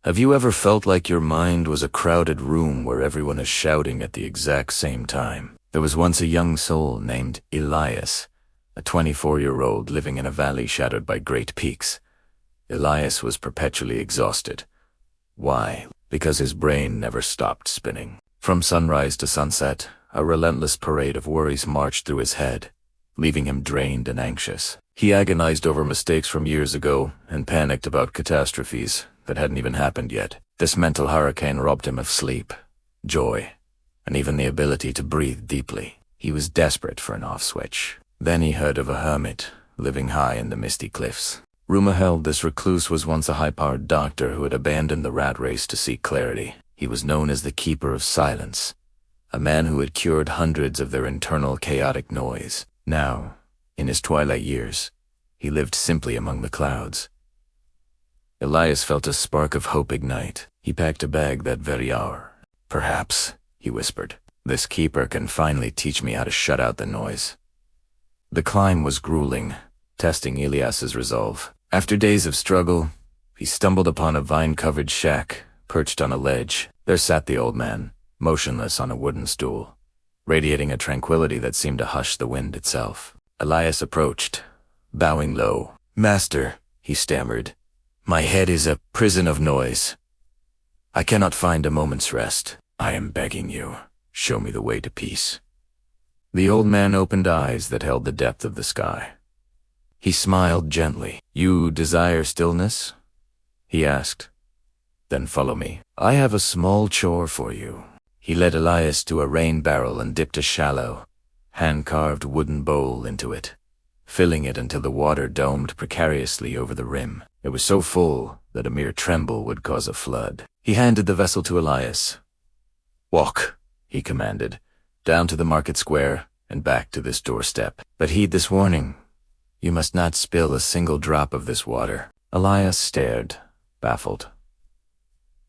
Have you ever felt like your mind was a crowded room where everyone is shouting at the exact same time? There was once a young soul named Elias, a 24-year-old living in a valley shadowed by great peaks. Elias was perpetually exhausted. Why? Because his brain never stopped spinning. From sunrise to sunset, a relentless parade of worries marched through his head, leaving him drained and anxious. He agonized over mistakes from years ago and panicked about catastrophes that hadn't even happened yet. This mental hurricane robbed him of sleep, joy, and even the ability to breathe deeply. He was desperate for an off switch. Then he heard of a hermit living high in the misty cliffs. Rumor held this recluse was once a high-powered doctor who had abandoned the rat race to seek clarity. He was known as the Keeper of Silence, a man who had cured hundreds of their internal chaotic noise. Now, in his twilight years, he lived simply among the clouds. Elias felt a spark of hope ignite. He packed a bag that very hour. Perhaps, he whispered, this keeper can finally teach me how to shut out the noise. The climb was grueling, testing Elias's resolve. After days of struggle, he stumbled upon a vine-covered shack perched on a ledge. There sat the old man, motionless on a wooden stool, radiating a tranquility that seemed to hush the wind itself. Elias approached, bowing low. "Master," he stammered, "my head is a prison of noise. I cannot find a moment's rest. I am begging you, show me the way to peace." The old man opened eyes that held the depth of the sky. He smiled gently. "You desire stillness?" he asked. "Then follow me. I have a small chore for you." He led Elias to a rain barrel and dipped a shallow, hand-carved wooden bowl into it, filling it until the water domed precariously over the rim. It was so full that a mere tremble would cause a flood. He handed the vessel to Elias. "Walk," he commanded, "down to the market square and back to this doorstep. But heed this warning. You must not spill a single drop of this water." Elias stared, baffled.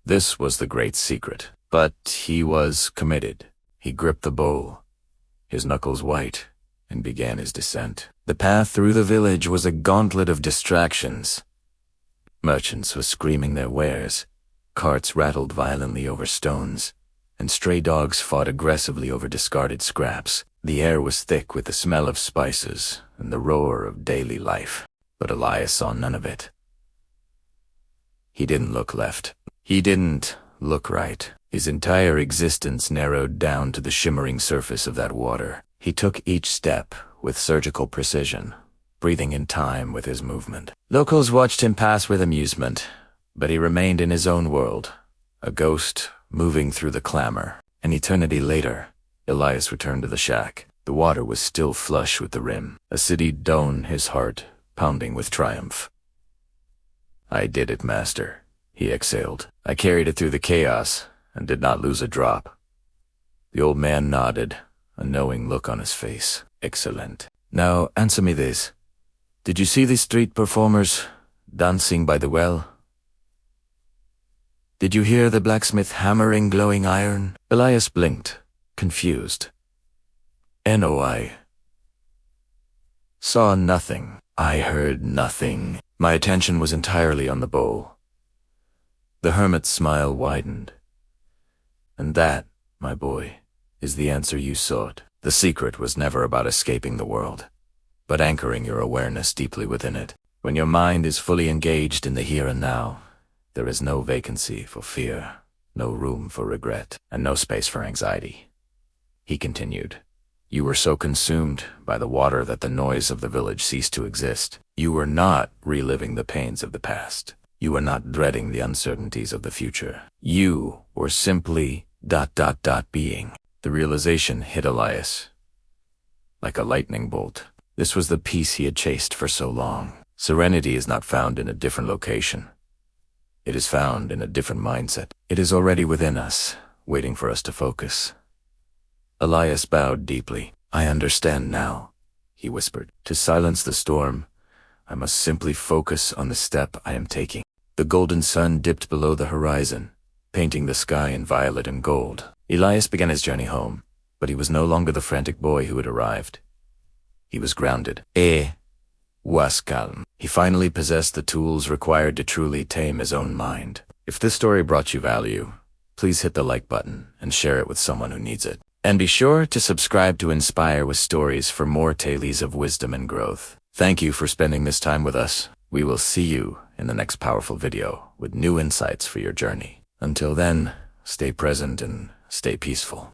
This was the great secret. But he was committed. He gripped the bowl, his knuckles white, and began his descent. The path through the village was a gauntlet of distractions. Merchants were screaming their wares, carts rattled violently over stones, and stray dogs fought aggressively over discarded scraps. The air was thick with the smell of spices and the roar of daily life, but Elias saw none of it. He didn't look left. He didn't look right. His entire existence narrowed down to the shimmering surface of that water. He took each step with surgical precision, breathing in time with his movement. Locals watched him pass with amusement, but he remained in his own world, a ghost moving through the clamor. An eternity later, Elias returned to the shack. The water was still flush with the rim, a city dome, his heart pounding with triumph. "I did it, master," he exhaled. "I carried it through the chaos and did not lose a drop." The old man nodded, a knowing look on his face. "Excellent. Now answer me this. Did you see the street performers dancing by the well? Did you hear the blacksmith hammering glowing iron?" Elias blinked, confused. "No, I saw nothing. I heard nothing." My attention was entirely on the bowl. The hermit's smile widened. "And that, my boy, is the answer you sought. The secret was never about escaping the world, but anchoring your awareness deeply within it. When your mind is fully engaged in the here and now, there is no vacancy for fear, no room for regret, and no space for anxiety." He continued, "You were so consumed by the water that the noise of the village ceased to exist. You were not reliving the pains of the past. You were not dreading the uncertainties of the future. You were simply ... being." The realization hit Elias like a lightning bolt. This was the peace he had chased for so long. Serenity is not found in a different location. It is found in a different mindset. It is already within us, waiting for us to focus. Elias bowed deeply. "I understand now," he whispered. "To silence the storm, I must simply focus on the step I am taking." The golden sun dipped below the horizon, painting the sky in violet and gold. Elias began his journey home, but he was no longer the frantic boy who had arrived. He was grounded. Was calm. He finally possessed the tools required to truly tame his own mind. If this story brought you value, please hit the like button and share it with someone who needs it. And be sure to subscribe to Inspire with Stories for more tales of wisdom and growth. Thank you for spending this time with us. We will see you in the next powerful video with new insights for your journey. Until then, stay present and stay peaceful.